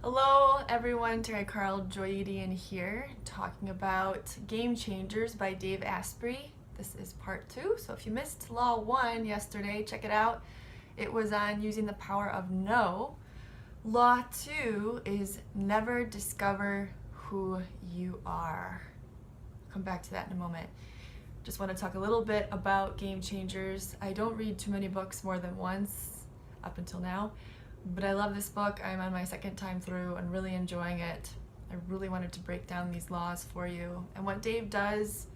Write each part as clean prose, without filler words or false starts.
Hello everyone, Terry Carl Joyidian here, talking about Game Changers by Dave Asprey. This is part 2, so if you missed Law 1 yesterday, check it out. It was on using the power of no. Law 2 is never discover who you are. I'll come back to that in a moment. Just want to talk a little bit about Game Changers. I don't read too many books more than once up until now. But I love this book. I'm on my second time through and really enjoying it. I really wanted to break down these laws for you. And what Dave does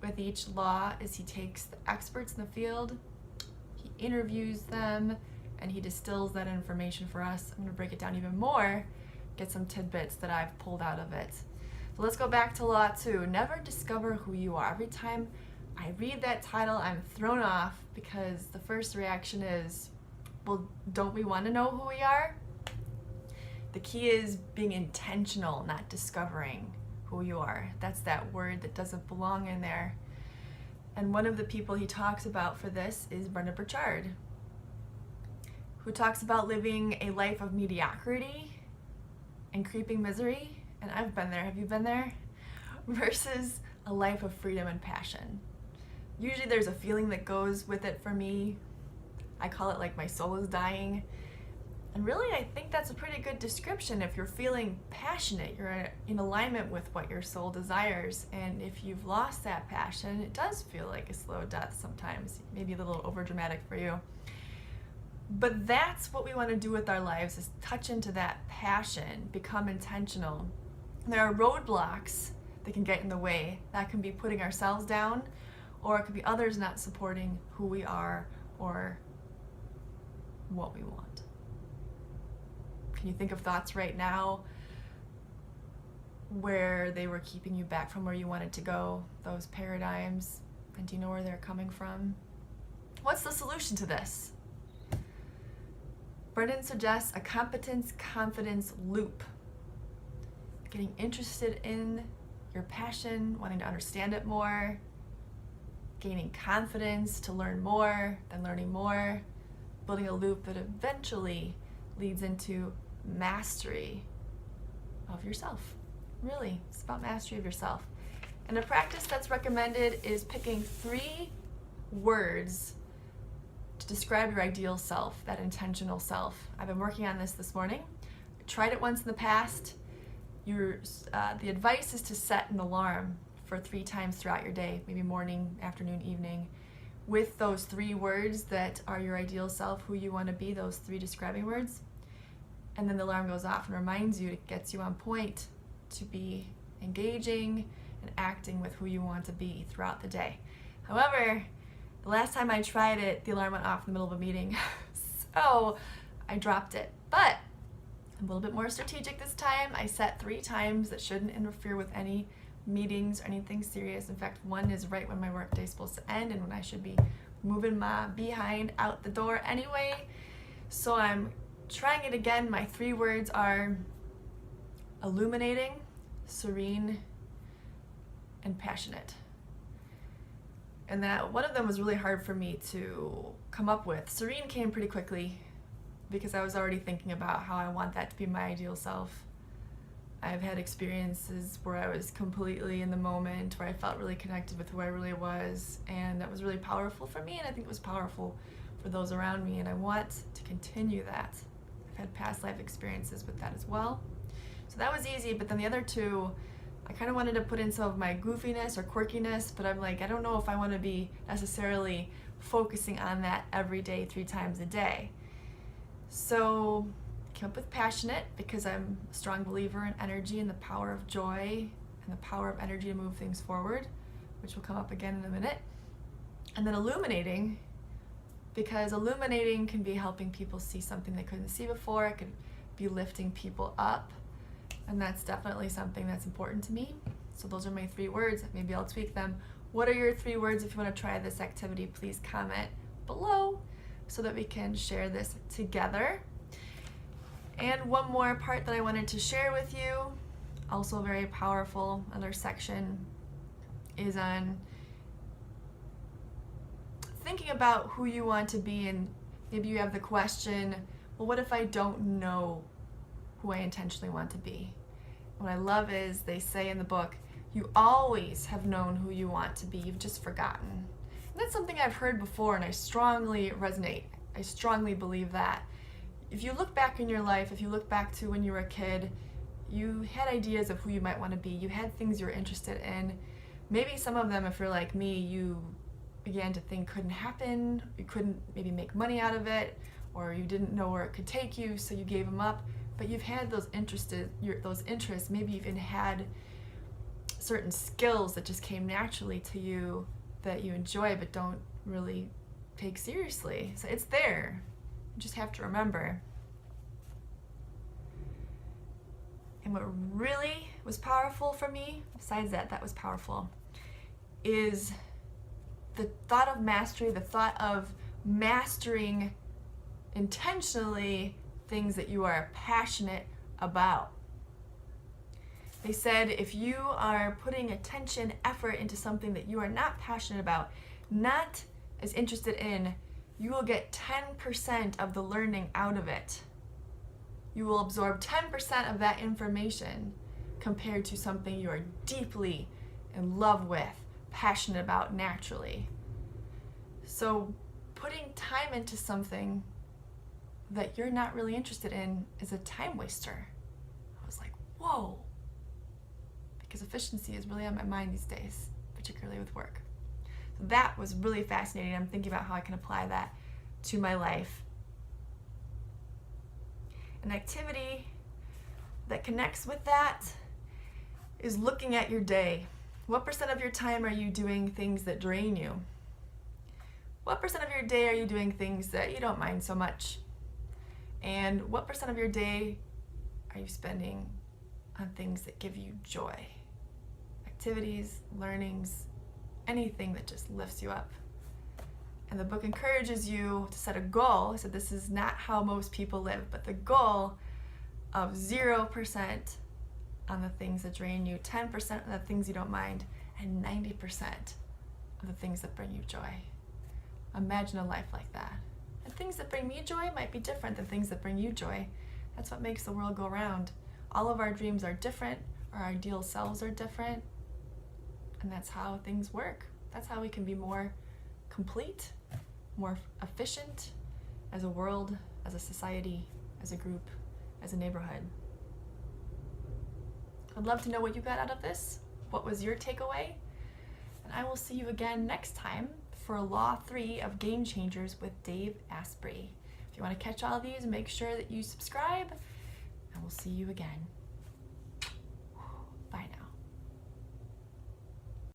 with each law is he takes the experts in the field, he interviews them, and he distills that information for us. I'm going to break it down even more, get some tidbits that I've pulled out of it. So let's go back to Law 2. Never discover who you are. Every time I read that title, I'm thrown off because the first reaction is, well, don't we want to know who we are? The key is being intentional, not discovering who you are. That's that word that doesn't belong in there. And one of the people he talks about for this is Brendon Burchard, who talks about living a life of mediocrity and creeping misery. And I've been there. Have you been there? Versus a life of freedom and passion. Usually there's a feeling that goes with it for me. I call it like my soul is dying. And really, I think that's a pretty good description. If you're feeling passionate, you're in alignment with what your soul desires. And if you've lost that passion, it does feel like a slow death sometimes, maybe a little overdramatic for you. But that's what we want to do with our lives, is touch into that passion, become intentional. There are roadblocks that can get in the way. That can be putting ourselves down, or it could be others not supporting who we are or what we want. Can you think of thoughts right now where they were keeping you back from where you wanted to go, those paradigms, and do you know where they're coming from? What's the solution to this? Brendon suggests a competence-confidence loop. Getting interested in your passion, wanting to understand it more, gaining confidence to learn more, then learning more, building a loop that eventually leads into mastery of yourself. Really, it's about mastery of yourself. And a practice that's recommended is picking 3 words to describe your ideal self, that intentional self. I've been working on this morning. I tried it once in the past. The advice is to set an alarm for 3 times throughout your day, maybe morning, afternoon, evening, with those 3 words that are your ideal self, who you want to be, those 3 describing words. And then the alarm goes off and reminds you, it gets you on point to be engaging and acting with who you want to be throughout the day. However, the last time I tried it, the alarm went off in the middle of a meeting, so I dropped it. But I'm a little bit more strategic this time. I set 3 times that shouldn't interfere with any meetings or anything serious. In fact, one is right when my workday is supposed to end and when I should be moving my behind out the door anyway. So I'm trying it again. My 3 words are illuminating, serene, and passionate. And that one of them was really hard for me to come up with. Serene came pretty quickly because I was already thinking about how I want that to be my ideal self. I've had experiences where I was completely in the moment, where I felt really connected with who I really was, and that was really powerful for me, and I think it was powerful for those around me, and I want to continue that. I've had past life experiences with that as well. So that was easy, but then the other 2, I kind of wanted to put in some of my goofiness or quirkiness, but I'm like, I don't know if I want to be necessarily focusing on that every day, 3 times a day. So came up with passionate because I'm a strong believer in energy and the power of joy and the power of energy to move things forward, which will come up again in a minute. And then illuminating, because illuminating can be helping people see something they couldn't see before. It could be lifting people up, and that's definitely something that's important to me. So those are my 3 words. Maybe I'll tweak them. What are your 3 words? If you want to try this activity, please comment below so that we can share this together. And one more part that I wanted to share with you, also very powerful, another section, is on thinking about who you want to be. And maybe you have the question, well, what if I don't know who I intentionally want to be. What I love is they say in the book, you always have known who you want to be, you've just forgotten. And that's something I've heard before, and I strongly resonate. I strongly believe that. If you look back in your life, if you look back to when you were a kid, you had ideas of who you might want to be. You had things you were interested in. Maybe some of them, if you're like me, you began to think couldn't happen, you couldn't maybe make money out of it, or you didn't know where it could take you, so you gave them up. But you've had those interests, maybe you've even had certain skills that just came naturally to you that you enjoy but don't really take seriously. So it's there. You just have to remember. And what really was powerful for me, besides that was powerful, is the thought of mastery, the thought of mastering intentionally things that you are passionate about. They said if you are putting attention, effort into something that you are not passionate about, not as interested in, you will get 10% of the learning out of it. You will absorb 10% of that information compared to something you are deeply in love with, passionate about naturally. So putting time into something that you're not really interested in is a time waster. I was like, whoa. Because efficiency is really on my mind these days, particularly with work. So that was really fascinating. I'm thinking about how I can apply that to my life. An activity that connects with that is looking at your day. What percent of your time are you doing things that drain you? What percent of your day are you doing things that you don't mind so much? And what percent of your day are you spending on things that give you joy? Activities, learnings, anything that just lifts you up. And the book encourages you to set a goal. I said this is not how most people live, but the goal of 0% on the things that drain you, 10% on the things you don't mind, and 90% of the things that bring you joy. Imagine a life like that. And things that bring me joy might be different than things that bring you joy. That's what makes the world go round. All of our dreams are different, our ideal selves are different, and that's how things work. That's how we can be more complete, more efficient as a world, as a society, as a group, as a neighborhood. I'd love to know what you got out of this. What was your takeaway? And I will see you again next time for Law 3 of Game Changers with Dave Asprey. If you want to catch all of these, make sure that you subscribe, and we'll see you again.